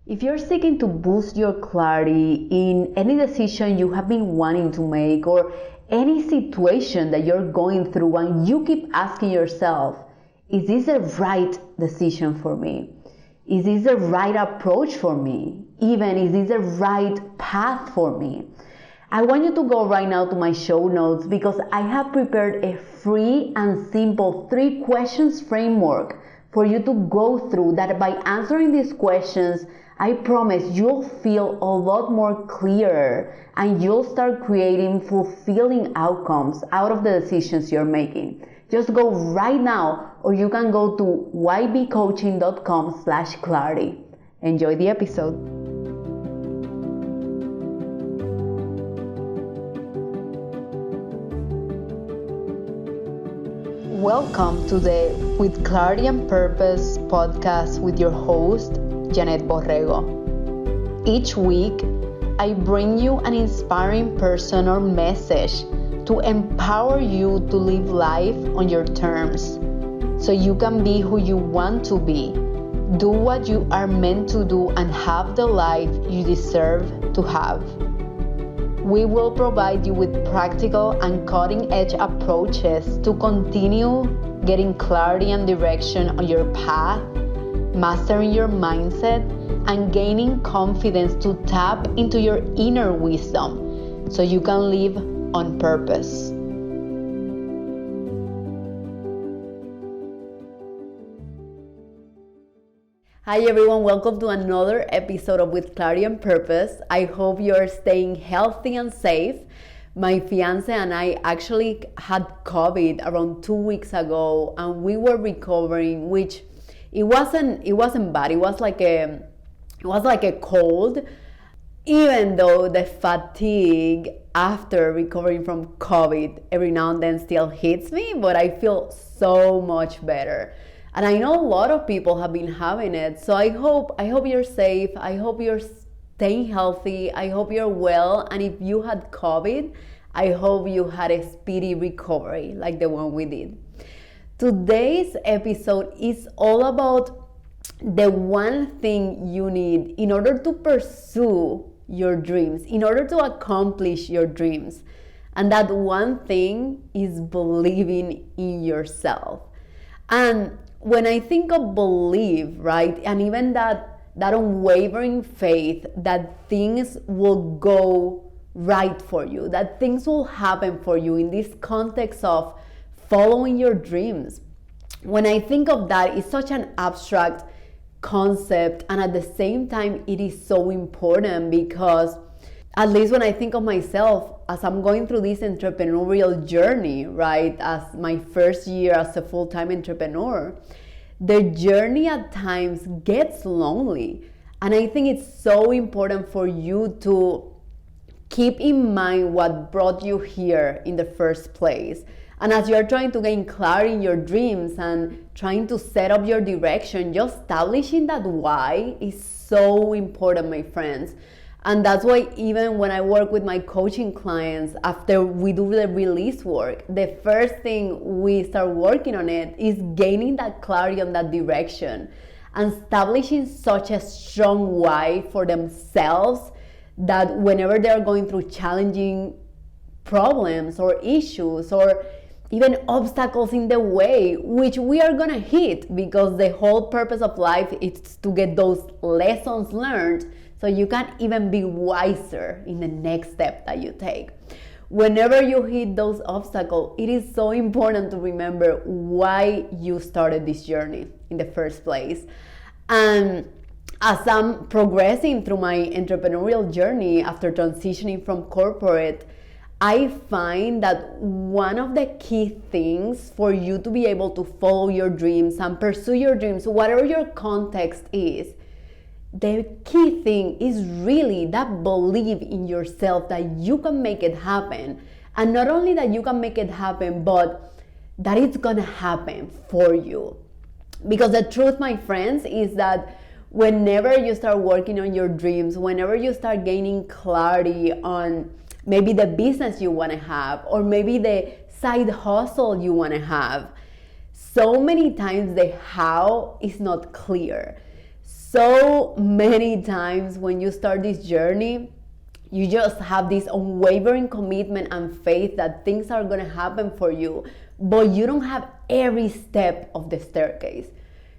If you're seeking to boost your clarity in any decision you have been wanting to make or any situation that you're going through and you keep asking yourself, is this the right decision for me? Is this the right approach for me? Even, is this the right path for me? I want you to go right now to my show notes because I have prepared a free and simple 3 questions framework for you to go through that by answering these questions, I promise you'll feel a lot more clearer and you'll start creating fulfilling outcomes out of the decisions you're making. Just go right now, or you can go to ybcoaching.com/clarity. Enjoy the episode. Welcome to the With Clarity and Purpose podcast with your host, Yanet Borrego. Each week, I bring you an inspiring person or message to empower you to live life on your terms so you can be who you want to be, do what you are meant to do, and have the life you deserve to have. We will provide you with practical and cutting-edge approaches to continue getting clarity and direction on your path, mastering your mindset, and gaining confidence to tap into your inner wisdom so you can live on purpose. Hi everyone, welcome to another episode of With Clarity and Purpose. I hope you're staying healthy and safe. My fiance and I actually had COVID around 2 weeks ago and we were recovering, which it wasn't bad. It was like a cold, even though the fatigue after recovering from COVID every now and then still hits me, but I feel so much better. And I know a lot of people have been having it. So I hope you're safe. I hope you're staying healthy. I hope you're well. And if you had COVID, I hope you had a speedy recovery like the one we did. Today's episode is all about the one thing you need in order to pursue your dreams, in order to accomplish your dreams. And that one thing is believing in yourself. And when I think of belief, right, and even that unwavering faith that things will go right for you, that things will happen for you in this context of following your dreams. When I think of that, it's such an abstract concept, and at the same time, it is so important because at least when I think of myself, as I'm going through this entrepreneurial journey, right, as my first year as a full-time entrepreneur, the journey at times gets lonely. And I think it's so important for you to keep in mind what brought you here in the first place. And as you're trying to gain clarity in your dreams and trying to set up your direction, just establishing that why is so important, my friends. And that's why even when I work with my coaching clients, after we do the release work, the first thing we start working on it is gaining that clarity on that direction and establishing such a strong why for themselves that whenever they're going through challenging problems or issues or even obstacles in the way, which we are gonna hit because the whole purpose of life is to get those lessons learned so you can even be wiser in the next step that you take. Whenever you hit those obstacles, it is so important to remember why you started this journey in the first place. And as I'm progressing through my entrepreneurial journey after transitioning from corporate, I find that one of the key things for you to be able to follow your dreams and pursue your dreams, whatever your context is, the key thing is really that belief in yourself that you can make it happen. And not only that you can make it happen, but that it's gonna happen for you. Because the truth, my friends, is that whenever you start working on your dreams, whenever you start gaining clarity on maybe the business you want to have, or maybe the side hustle you want to have, so many times the how is not clear. so many times when you start this journey, you just have this unwavering commitment and faith that things are going to happen for you, but you don't have every step of the staircase.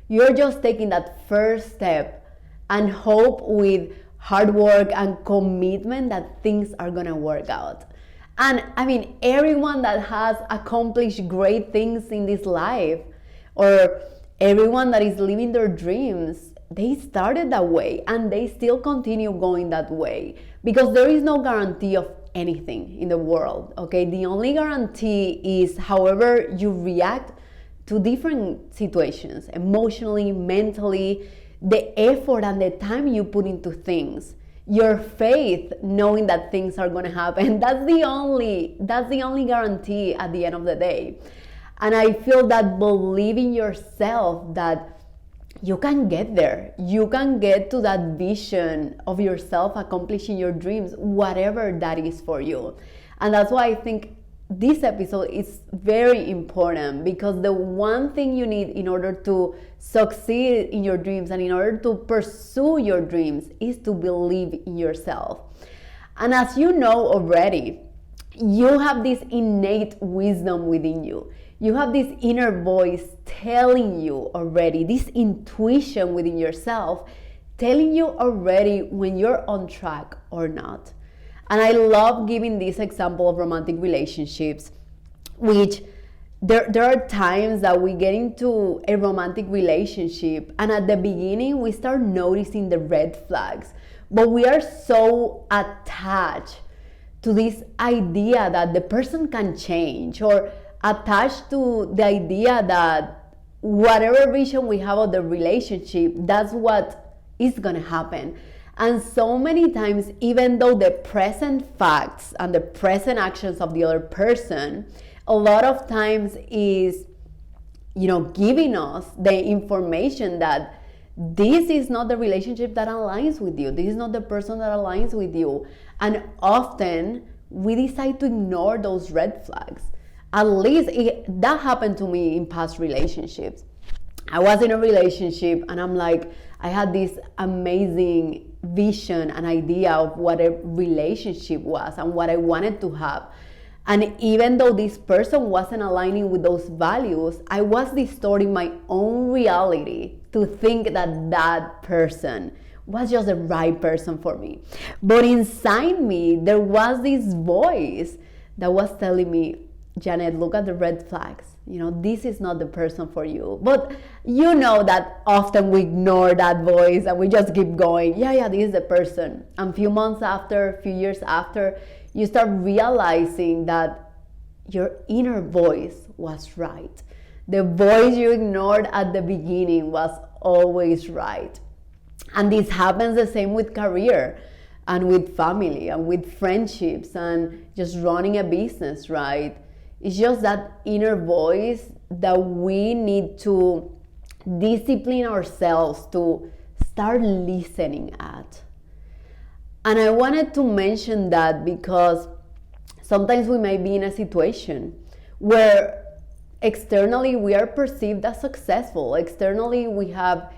You're just taking that first step and hope with hard work and commitment that things are going to work out. And I mean, everyone that has accomplished great things in this life, or everyone that is living their dreams, they started that way and they still continue going that way, because there is no guarantee of anything in the world, okay? The only guarantee is however you react to different situations, emotionally, mentally, the effort and the time you put into things, your faith, knowing that things are going to happen. That's the only guarantee at the end of the day. And I feel that believe in yourself, that you can get there. You can get to that vision of yourself accomplishing your dreams, whatever that is for you. And that's why I think this episode is very important, because the one thing you need in order to succeed in your dreams and in order to pursue your dreams is to believe in yourself. And as you know already, you have this innate wisdom within you. You have this inner voice telling you already, this intuition within yourself telling you already when you're on track or not. And I love giving this example of romantic relationships, which there are times that we get into a romantic relationship and at the beginning we start noticing the red flags, but we are so attached to this idea that the person can change, or attached to the idea that whatever vision we have of the relationship, that's what is gonna happen. And so many times, even though the present facts and the present actions of the other person, a lot of times is, giving us the information that this is not the relationship that aligns with you. This is not the person that aligns with you. And often we decide to ignore those red flags. At least that happened to me in past relationships. I was in a relationship and I'm like, I had this amazing vision and idea of what a relationship was and what I wanted to have. And even though this person wasn't aligning with those values, I was distorting my own reality to think that that person was just the right person for me. But inside me, there was this voice that was telling me, Janet, look at the red flags. This is not the person for you. But you know that often we ignore that voice and we just keep going. Yeah, this is the person. And a few months after, a few years after, you start realizing that your inner voice was right. The voice you ignored at the beginning was always right. And this happens the same with career and with family and with friendships and just running a business, right? It's just that inner voice that we need to discipline ourselves to start listening at. And I wanted to mention that because sometimes we may be in a situation where externally we are perceived as successful. Externally we have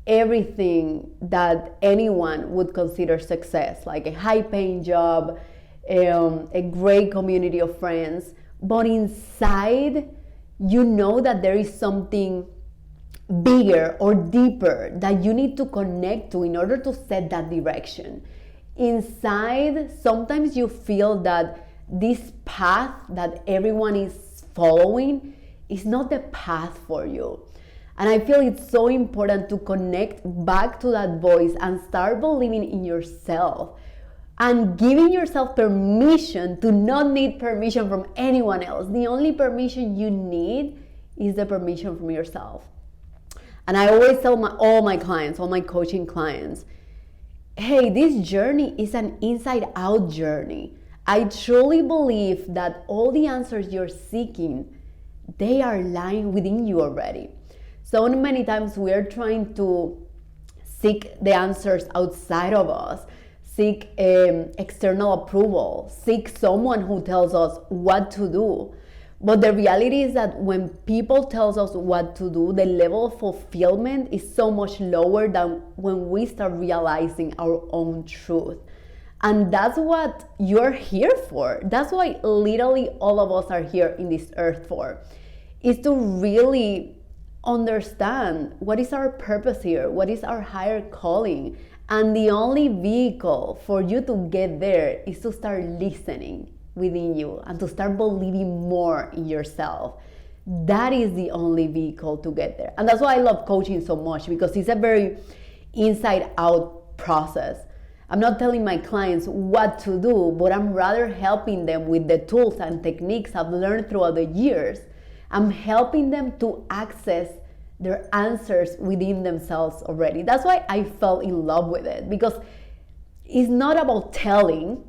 everything that anyone would consider success, like a high-paying job, a great community of friends. But inside, you know that there is something bigger or deeper that you need to connect to in order to set that direction. Inside, sometimes you feel that this path that everyone is following is not the path for you. And I feel it's so important to connect back to that voice and start believing in yourself. And giving yourself permission to not need permission from anyone else. The only permission you need is the permission from yourself. And I always tell all my clients, all my coaching clients, hey, this journey is an inside-out journey. I truly believe that all the answers you're seeking, they are lying within you already. So many times we are trying to seek the answers outside of us. Seek external approval, seek someone who tells us what to do. But the reality is that when people tells us what to do, the level of fulfillment is so much lower than when we start realizing our own truth. And that's what you're here for. That's why literally all of us are here in this earth for, is to really understand what is our purpose here, what is our higher calling. And the only vehicle for you to get there is to start listening within you and to start believing more in yourself. That is the only vehicle to get there. And that's why I love coaching so much, because it's a very inside out process. I'm not telling my clients what to do, but I'm rather helping them with the tools and techniques I've learned throughout the years. I'm helping them to access their answers within themselves already. That's why I fell in love with it, because it's not about telling,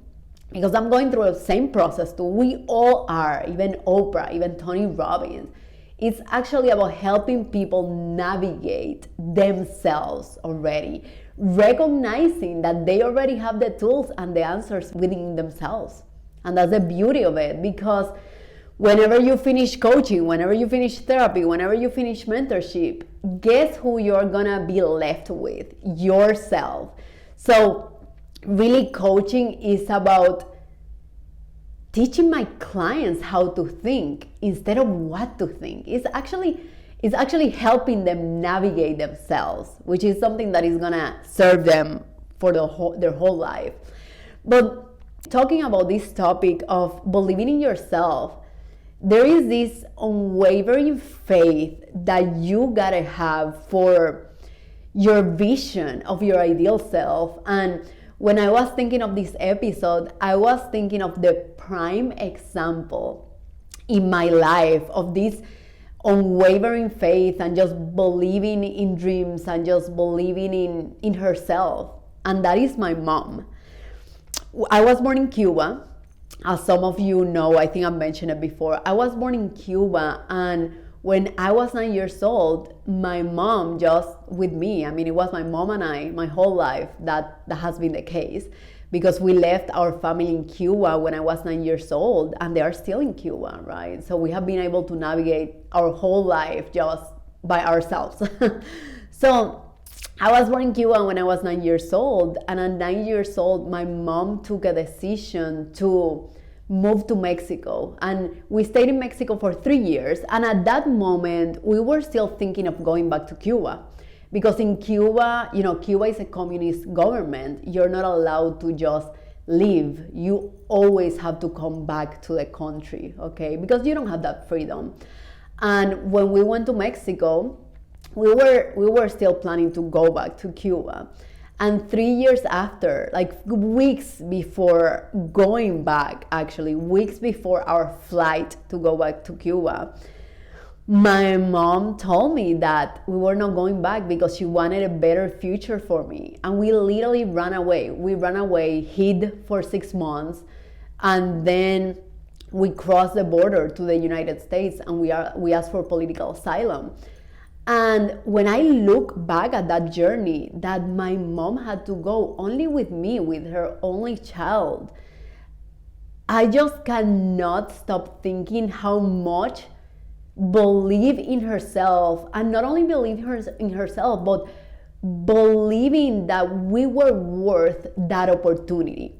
because I'm going through the same process too. We all are, even Oprah, even Tony Robbins. It's actually about helping people navigate themselves already, recognizing that they already have the tools and the answers within themselves. And that's the beauty of it, because whenever you finish coaching, whenever you finish therapy, whenever you finish mentorship, guess who you're gonna be left with? Yourself. So really, coaching is about teaching my clients how to think instead of what to think. It's actually helping them navigate themselves, which is something that is gonna serve them for their whole life. But talking about this topic of believing in yourself, there is this unwavering faith that you gotta have for your vision of your ideal self. And when I was thinking of this episode, I was thinking of the prime example in my life of this unwavering faith and just believing in dreams and just believing in herself. And that is my mom. I was born in Cuba. As some of you know, I think I mentioned it before. I was born in Cuba, and when I was 9 years old, my mom just with me, I mean, it was my mom and I, my whole life, that has been the case, because we left our family in Cuba when I was 9 years old, and they are still in Cuba, right? So we have been able to navigate our whole life just by ourselves. So I was born in Cuba when I was 9 years old, and at 9 years old, my mom took a decision to move to Mexico, and we stayed in Mexico for 3 years. And at that moment, we were still thinking of going back to Cuba, because in Cuba, you know, Cuba is a communist government. You're not allowed to just leave. You always have to come back to the country, okay? Because you don't have that freedom. And when we went to Mexico, we were still planning to go back to Cuba. And 3 years after, like weeks before going back, actually, weeks before our flight to go back to Cuba, my mom told me that we were not going back because she wanted a better future for me. And we literally ran away. We ran away, hid for 6 months, and then we crossed the border to the United States, and we asked for political asylum. And when I look back at that journey, that my mom had to go only with me, with her only child, I just cannot stop thinking how much believe in herself, and not only believe in herself, but believing that we were worth that opportunity,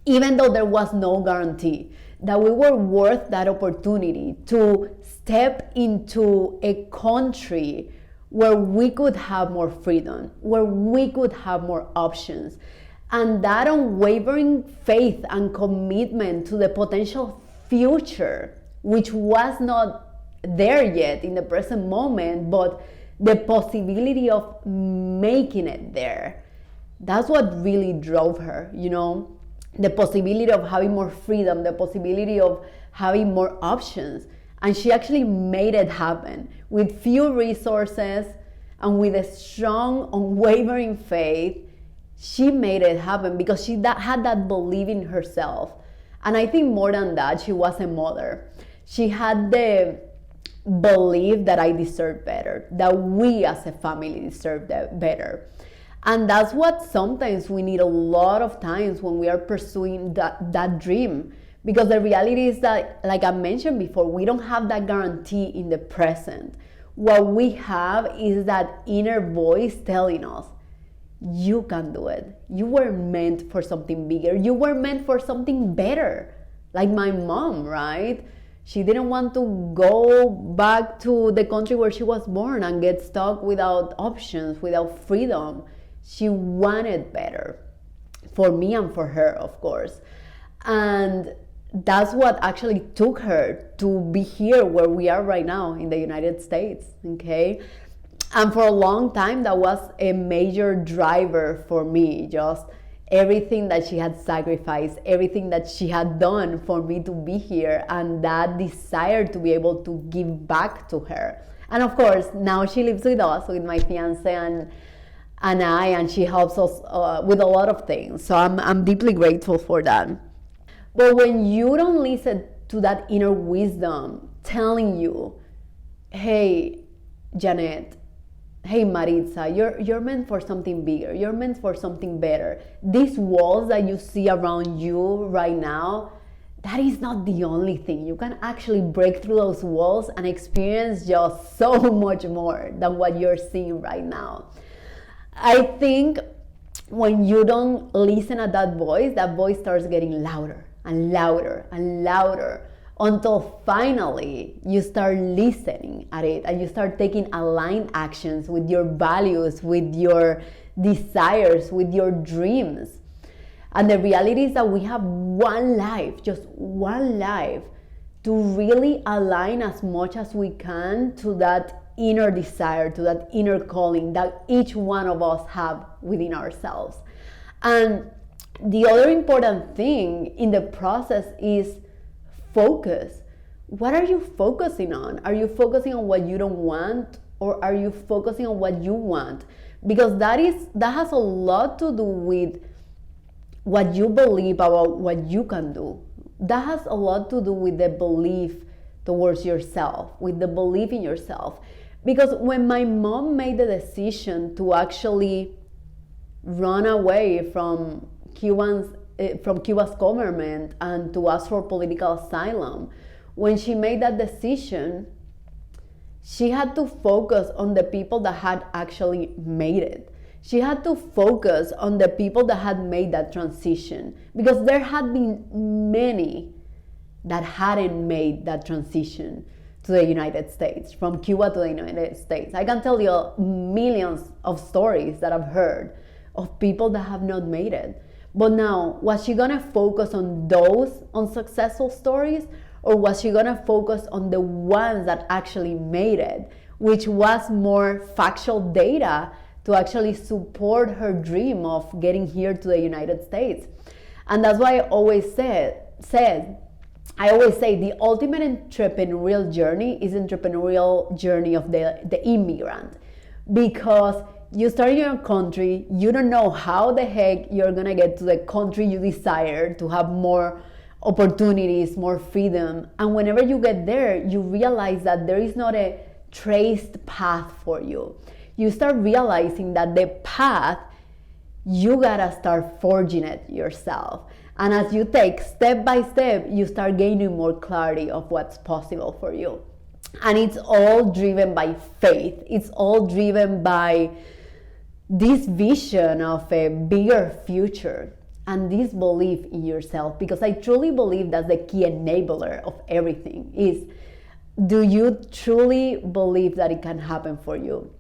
even though there was no guarantee, that we were worth that opportunity to step into a country where we could have more freedom, where we could have more options. And that unwavering faith and commitment to the potential future, which was not there yet in the present moment, but the possibility of making it there. That's what really drove her, you know, the possibility of having more freedom, the possibility of having more options. And she actually made it happen with few resources and with a strong, unwavering faith. She made it happen because she had that belief in herself. And I think more than that, she was a mother. She had the belief that I deserve better, that we as a family deserve better. And that's what sometimes we need a lot of times when we are pursuing that dream, Because the reality is that, like I mentioned before, we don't have that guarantee in the present. What we have is that inner voice telling us, you can do it. You were meant for something bigger. You were meant for something better. Like my mom, right? She didn't want to go back to the country where she was born and get stuck without options, without freedom. She wanted better for me and for her, of course. And that's what actually took her to be here where we are right now in the United States, okay? And for a long time, that was a major driver for me, just everything that she had sacrificed, everything that she had done for me to be here, and that desire to be able to give back to her. And of course, now she lives with us, with my fiance and I, and she helps us with a lot of things. So I'm deeply grateful for that. But when you don't listen to that inner wisdom telling you, hey, Yanet, hey, Maritza, you're meant for something bigger. You're meant for something better. These walls that you see around you right now, that is not the only thing. You can actually break through those walls and experience just so much more than what you're seeing right now. I think when you don't listen at that voice starts getting louder and louder and louder until finally you start listening at it and you start taking aligned actions with your values, with your desires, with your dreams. And the reality is that we have one life, just one life, to really align as much as we can to that inner desire, to that inner calling that each one of us have within ourselves. And the other important thing in the process is focus. What are you focusing on? Are you focusing on what you don't want, or are you focusing on what you want? Because that has a lot to do with what you believe about what you can do. That has a lot to do with the belief towards yourself, with the belief in yourself. Because when my mom made the decision to actually run away from Cuba's government and to ask for political asylum, when she made that decision, she had to focus on the people that had actually made it. She had to focus on the people that had made that transition, because there had been many that hadn't made that transition to the United States, from Cuba to the United States. I can tell you millions of stories that I've heard of people that have not made it. But now, was she gonna focus on those unsuccessful stories, or was she gonna focus on the ones that actually made it, which was more factual data to actually support her dream of getting here to the United States? And that's why I always say the ultimate entrepreneurial journey is entrepreneurial journey of the immigrant. Because you start in your country, you don't know how the heck you're gonna get to the country you desire, to have more opportunities, more freedom. And whenever you get there, you realize that there is not a traced path for you. You start realizing that the path, you gotta start forging it yourself. And as you take step by step, you start gaining more clarity of what's possible for you. And it's all driven by faith. It's all driven by this vision of a bigger future and this belief in yourself. Because I truly believe that's the key enabler of everything is, do you truly believe that it can happen for you?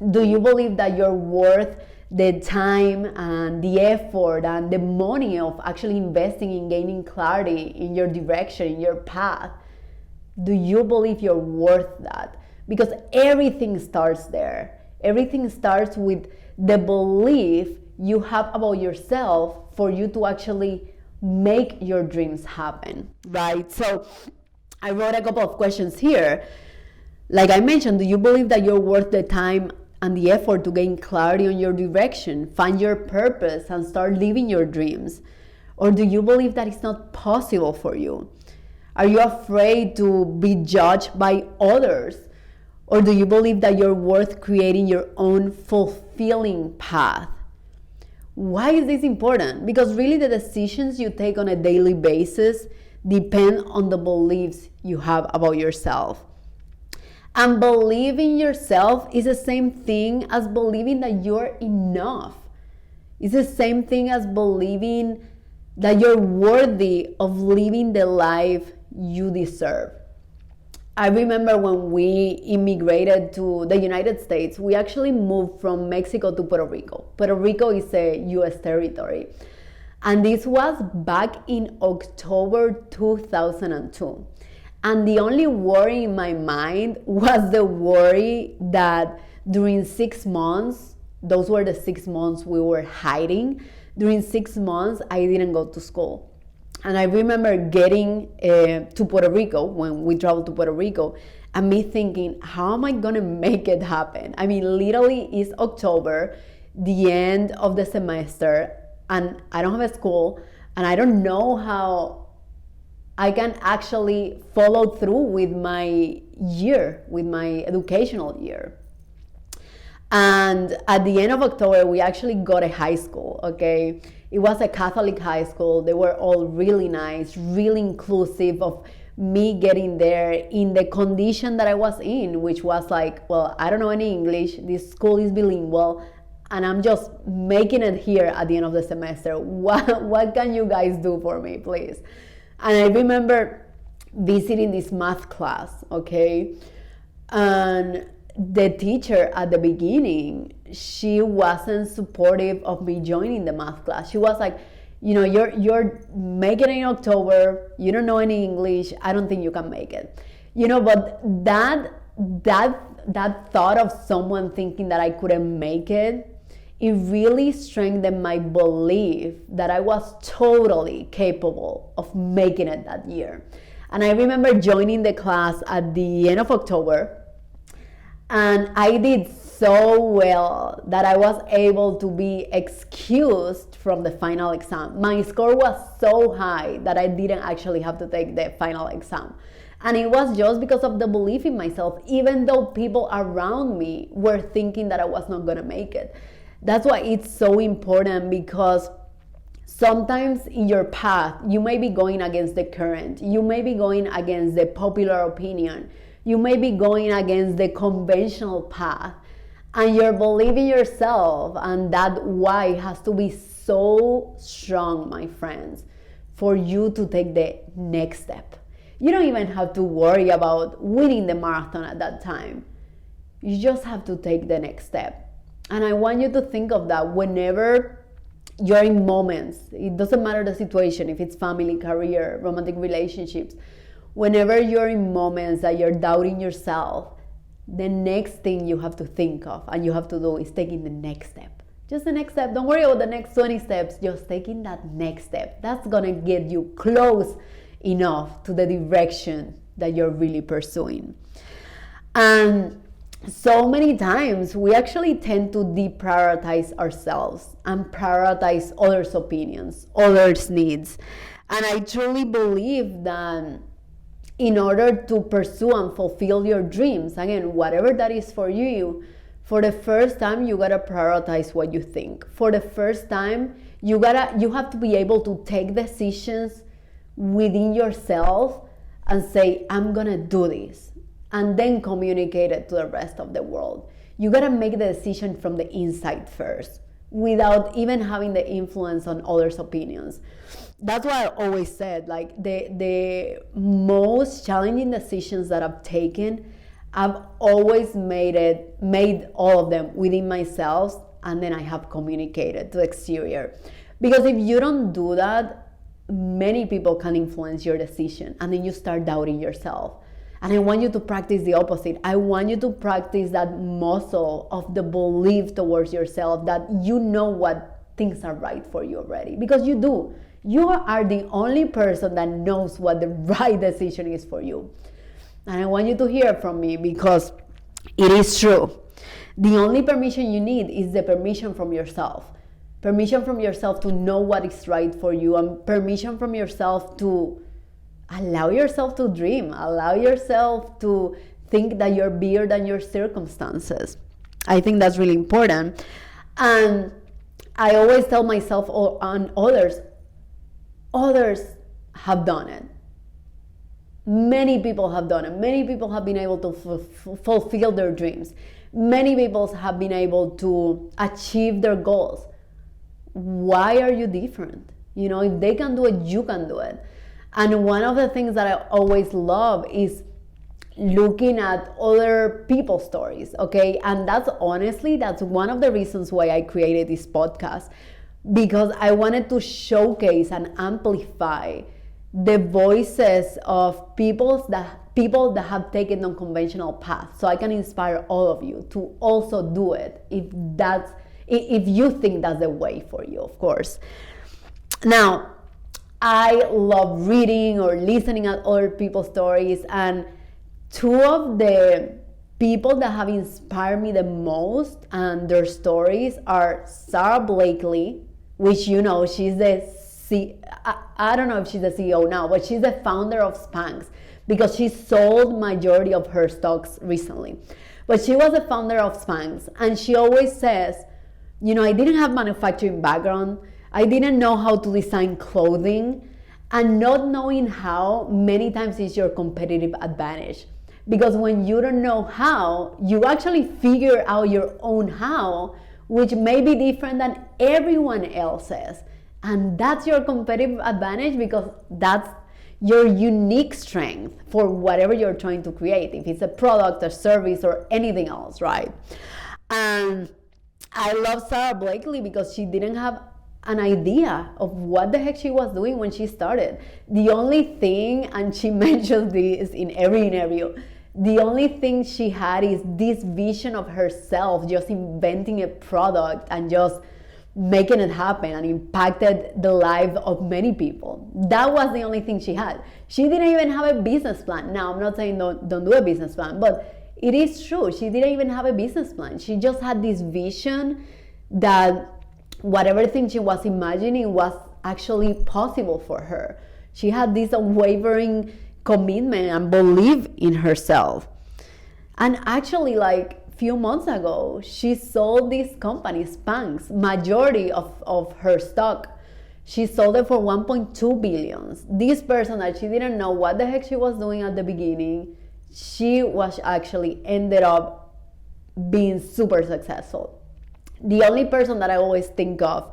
Do you believe that you're worth the time and the effort and the money of actually investing in gaining clarity in your direction, in your path? Do you believe you're worth that? Because everything starts there. Everything starts with the belief you have about yourself for you to actually make your dreams happen, right? So I wrote a couple of questions here. Like I mentioned, do you believe that you're worth the time and the effort to gain clarity on your direction, find your purpose, and start living your dreams? Or do you believe that it's not possible for you? Are you afraid to be judged by others? Or do you believe that you're worth creating your own fulfilling path? Why is this important? Because really the decisions you take on a daily basis, depend on the beliefs you have about yourself. And believing yourself is the same thing as believing that you're enough. It's the same thing as believing that you're worthy of living the life you deserve. I remember when we immigrated to the United States, we actually moved from Mexico to Puerto Rico. Puerto Rico is a U.S. territory. And this was back in October 2002. And the only worry in my mind was the worry that during 6 months, those were the 6 months we were hiding, during 6 months, I didn't go to school. And I remember getting to Puerto Rico, when we traveled to Puerto Rico, and me thinking, how am I gonna make it happen? I mean, literally it's October, the end of the semester, and I don't have a school, and I don't know how I can actually follow through with my year, with my educational year. And at the end of October, we actually got a high school, okay? It was a Catholic high school. They were all really nice, really inclusive of me getting there in the condition that I was in, which was like, well, I don't know any English. This school is bilingual, and I'm just making it here at the end of the semester. What can you guys do for me, please? And I remember visiting this math class, okay? And the teacher at the beginning, she wasn't supportive of me joining the math class. She was like, you know, you're making it in October, you don't know any English, I don't think you can make it. You know, but that thought of someone thinking that I couldn't make it, it really strengthened my belief that I was totally capable of making it that year. And I remember joining the class at the end of October, and I did so well that I was able to be excused from the final exam. My score was so high that I didn't actually have to take the final exam. And it was just because of the belief in myself, even though people around me were thinking that I was not gonna make it. That's why it's so important, because sometimes in your path, you may be going against the current. You may be going against the popular opinion. You may be going against the conventional path, and you're believing yourself, and that why has to be so strong, my friends, for you to take the next step. You don't even have to worry about winning the marathon at that time. You just have to take the next step. And I want you to think of that whenever you're in moments. It doesn't matter the situation, if it's family, career, romantic relationships. Whenever you're in moments that you're doubting yourself, the next thing you have to think of and you have to do is taking the next step. Just the next step. Don't worry about the next 20 steps. Just taking that next step. That's going to get you close enough to the direction that you're really pursuing. And so many times we actually tend to deprioritize ourselves and prioritize others' opinions, others' needs. And I truly believe that in order to pursue and fulfill your dreams, again, whatever that is for you, for the first time, you gotta prioritize what you think. For the first time, you have to be able to take decisions within yourself and say, I'm gonna do this, and then communicate it to the rest of the world. You gotta make the decision from the inside first, without even having the influence on others' opinions. That's why I always said, like, the most challenging decisions that I've taken, I've always made all of them within myself, and then I have communicated to the exterior. Because if you don't do that, many people can influence your decision, and then you start doubting yourself. And I want you to practice the opposite. I want you to practice that muscle of the belief towards yourself, that you know what things are right for you already. Because you do. You are the only person that knows what the right decision is for you. And I want you to hear from me, because it is true. The only permission you need is the permission from yourself. Permission from yourself to know what is right for you, and permission from yourself to allow yourself to dream, allow yourself to think that you're bigger than your circumstances. I think that's really important. And I always tell myself and others have done it. Many people have done it. Many people have been able to fulfill their dreams. Many people have been able to achieve their goals. Why are you different? You know, if they can do it, you can do it. And one of the things that I always love is looking at other people's stories, okay? And that's one of the reasons why I created this podcast, because I wanted to showcase and amplify the voices of people that have taken unconventional paths, so I can inspire all of you to also do it if you think that's the way for you, of course. Now, I love reading or listening at other people's stories, and two of the people that have inspired me the most and their stories are Sarah Blakely, which, you know, she's I don't know if she's the CEO now, but she's the founder of Spanx, because she sold majority of her stocks recently. But she was the founder of Spanx, and she always says, you know, I didn't have manufacturing background, I didn't know how to design clothing, and not knowing how many times is your competitive advantage. Because when you don't know how, you actually figure out your own how, which may be different than everyone else's. And that's your competitive advantage, because that's your unique strength for whatever you're trying to create, if it's a product, a service, or anything else, right? And I love Sarah Blakely because she didn't have an idea of what the heck she was doing when she started. The only thing, and she mentions this in every interview, the only thing she had is this vision of herself just inventing a product and just making it happen, and impacted the life of many people. That was the only thing she had. She didn't even have a business plan. Now, I'm not saying don't do a business plan, but it is true. She didn't even have a business plan. She just had this vision that whatever thing she was imagining was actually possible for her. She had this unwavering commitment and belief in herself. And actually, like few months ago, she sold this company, Spanx, majority of her stock. She sold it for 1.2 billion. This person that she didn't know what the heck she was doing at the beginning, she was actually ended up being super successful. The only person that I always think of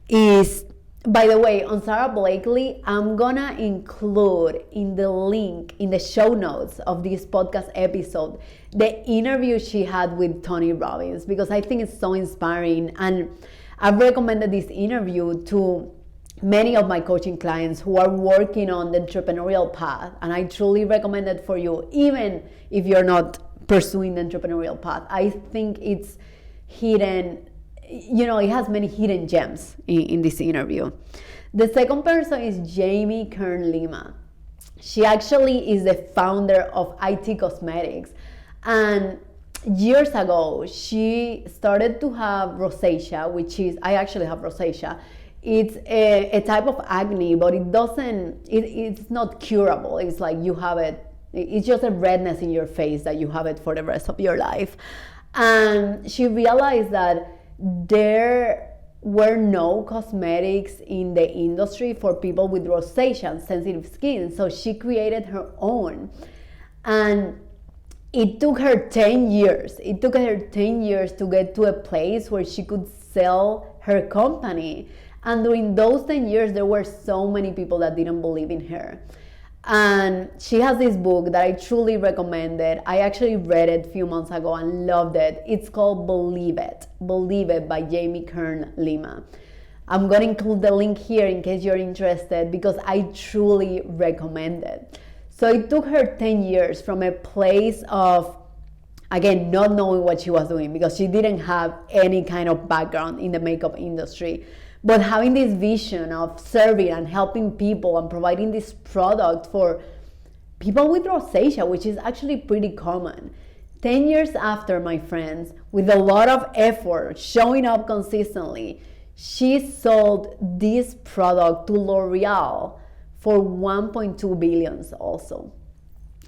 is, by the way, on Sarah Blakely, I'm gonna include in the link in the show notes of this podcast episode the interview she had with Tony Robbins, because I think it's so inspiring, and I've recommended this interview to many of my coaching clients who are working on the entrepreneurial path, and I truly recommend it for you, even if you're not pursuing the entrepreneurial path. I think it's hidden, you know, it has many hidden gems in this interview. The second person is Kern Lima. She actually is the founder of IT Cosmetics, and years ago she started to have rosacea, which is, I actually have rosacea. It's a type of acne, but it's not curable. It's like you have it, it's just a redness in your face that you have it for the rest of your life. And she realized that there were no cosmetics in the industry for people with rosacea and sensitive skin, so she created her own. And it took her 10 years. It took her 10 years to get to a place where she could sell her company. And during those 10 years, there were so many people that didn't believe in her. And she has this book that I truly recommend it. I actually read it a few months ago and loved it. It's called Believe It by Kern Lima. I'm going to include the link here in case you're interested, because I truly recommend it. So it took her 10 years from a place of, again, not knowing what she was doing, because she didn't have any kind of background in the makeup industry, but having this vision of serving and helping people and providing this product for people with rosacea, which is actually pretty common. 10 years after, my friends, with a lot of effort, showing up consistently, she sold this product to L'Oreal for 1.2 billion also.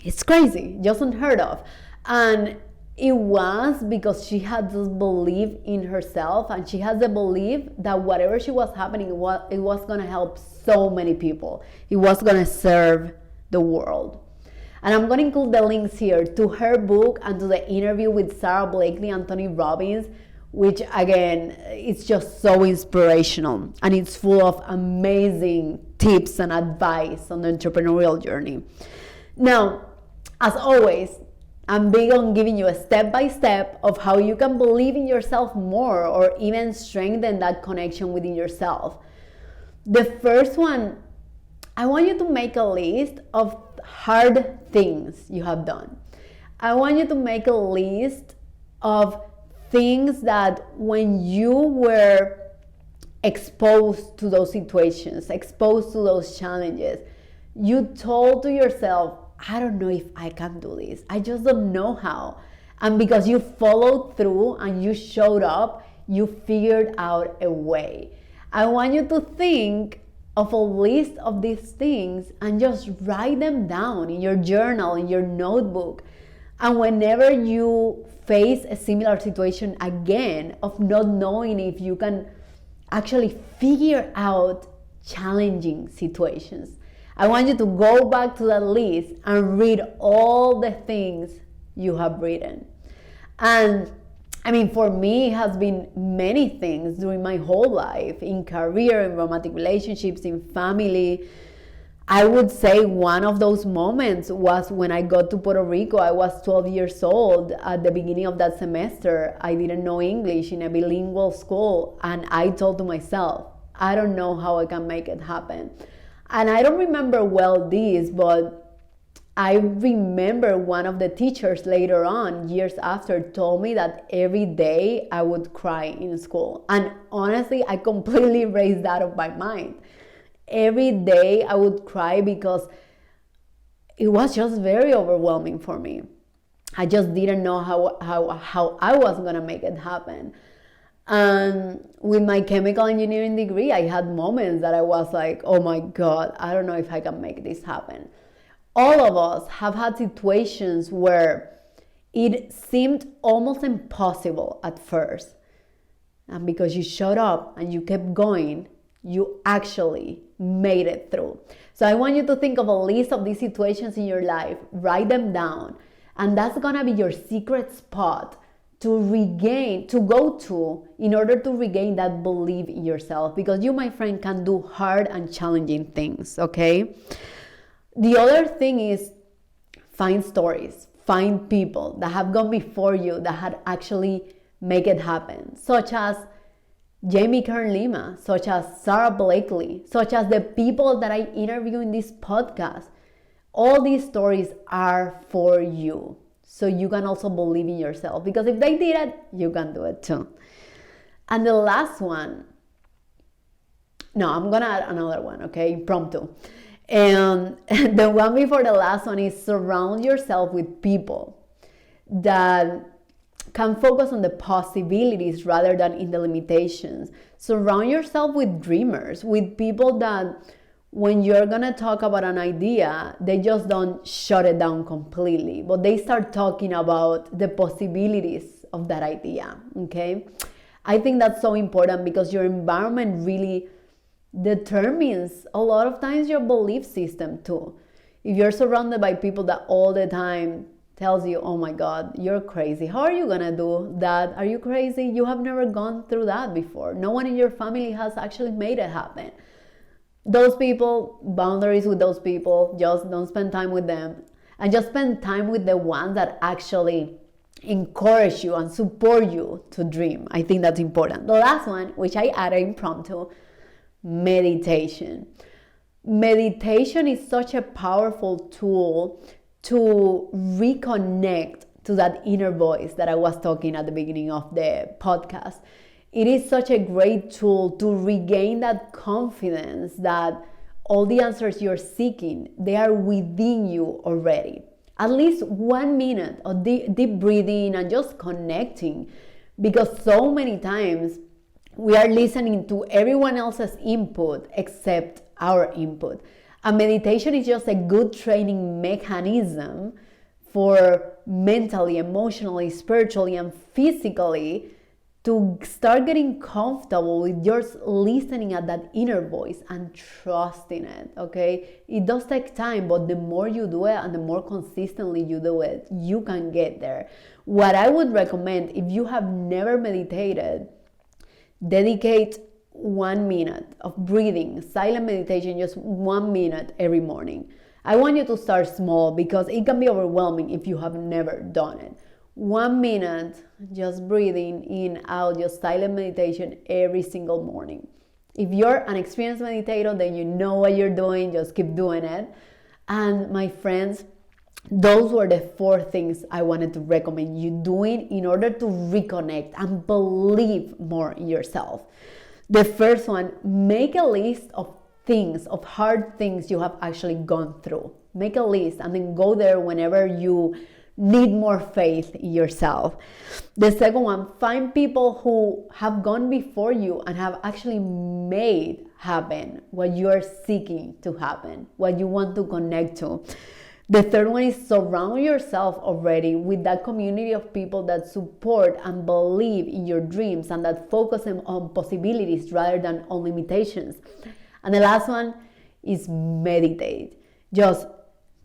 It's crazy, just unheard of. And it was because she had this belief in herself, and she has the belief that whatever she was happening, it was going to help so many people. It was going to serve the world. And I'm going to include the links here to her book and to the interview with Sarah Blakely and Tony Robbins, which again, it's just so inspirational and it's full of amazing tips and advice on the entrepreneurial journey. Now, as always, I'm big on giving you a step-by-step of how you can believe in yourself more or even strengthen that connection within yourself. The first one, I want you to make a list of hard things you have done. I want you to make a list of things that when you were exposed to those situations, exposed to those challenges, you told to yourself, I don't know if I can do this. I just don't know how. And because you followed through and you showed up, you figured out a way. I want you to think of a list of these things and just write them down in your journal, in your notebook. And whenever you face a similar situation again of not knowing if you can actually figure out challenging situations, I want you to go back to that list and read all the things you have written. And I mean, for me, it has been many things during my whole life, in career, in romantic relationships, in family. I would say one of those moments was when I got to Puerto Rico. I was 12 years old at the beginning of that semester. I didn't know English in a bilingual school. And I told to myself, I don't know how I can make it happen. And I don't remember well this, but I remember one of the teachers later on, years after, told me that every day I would cry in school. And honestly, I completely erased that of my mind. Every day I would cry because it was just very overwhelming for me. I just didn't know how I was going to make it happen. And with my chemical engineering degree, I had moments that I was like, oh my God, I don't know if I can make this happen. All of us have had situations where it seemed almost impossible at first. And because you showed up and you kept going, you actually made it through. So I want you to think of a list of these situations in your life, write them down, and that's gonna be your secret spot to go to in order to regain that belief in yourself. Because you, my friend, can do hard and challenging things, okay? The other thing is find stories, find people that have gone before you that had actually make it happen, such as Kern Lima, such as Sarah Blakely, such as the people that I interview in this podcast. All these stories are for you, so you can also believe in yourself, because if they did it, you can do it too. And the last one, no, I'm gonna add another one, okay, impromptu. And the one before the last one is surround yourself with people that can focus on the possibilities rather than in the limitations. Surround yourself with dreamers, with people that when you're gonna talk about an idea, they just don't shut it down completely, but they start talking about the possibilities of that idea, okay? I think that's so important because your environment really determines a lot of times your belief system too. If you're surrounded by people that all the time tells you, oh my God, you're crazy. How are you gonna do that? Are you crazy? You have never gone through that before. No one in your family has actually made it happen. Those people, boundaries with those people, just don't spend time with them. And just spend time with the ones that actually encourage you and support you to dream. I think that's important. The last one, which I added impromptu, meditation. Meditation is such a powerful tool to reconnect to that inner voice that I was talking at the beginning of the podcast. It is such a great tool to regain that confidence that all the answers you're seeking, they are within you already. At least 1 minute of deep breathing and just connecting, because so many times we are listening to everyone else's input except our input. And meditation is just a good training mechanism for mentally, emotionally, spiritually, and physically to start getting comfortable with just listening at that inner voice and trusting it, okay? It does take time, but the more you do it and the more consistently you do it, you can get there. What I would recommend, if you have never meditated, dedicate 1 minute of breathing, silent meditation, just 1 minute every morning. I want you to start small because it can be overwhelming if you have never done it. 1 minute, just breathing in, out, just silent meditation every single morning. If you're an experienced meditator, then you know what you're doing, just keep doing it. And my friends, those were the 4 things I wanted to recommend you doing in order to reconnect and believe more in yourself. The first one, make a list of things, of hard things you have actually gone through. Make a list and then go there whenever you need more faith in yourself. The second one, find people who have gone before you and have actually made happen what you are seeking to happen, what you want to connect to. The third one is surround yourself already with that community of people that support and believe in your dreams and that focus on possibilities rather than on limitations. And the last one is meditate. Just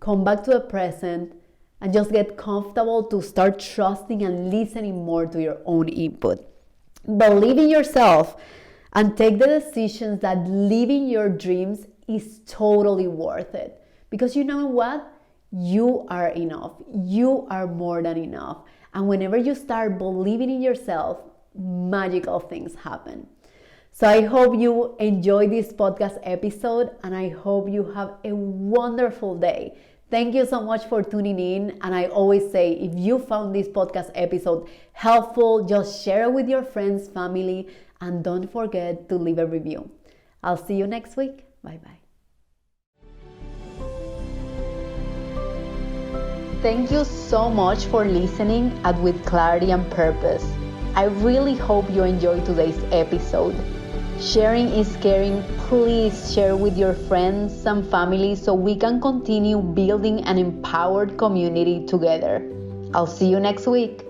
come back to the present and just get comfortable to start trusting and listening more to your own input. Believe in yourself and take the decisions that living your dreams is totally worth it. Because you know what? You are enough. You are more than enough. And whenever you start believing in yourself, magical things happen. So I hope you enjoyed this podcast episode and I hope you have a wonderful day. Thank you so much for tuning in. And I always say, if you found this podcast episode helpful, just share it with your friends, family, and don't forget to leave a review. I'll see you next week. Bye-bye. Thank you so much for listening at With Clarity and Purpose. I really hope you enjoyed today's episode. Sharing is caring. Please share with your friends and family so we can continue building an empowered community together. I'll see you next week.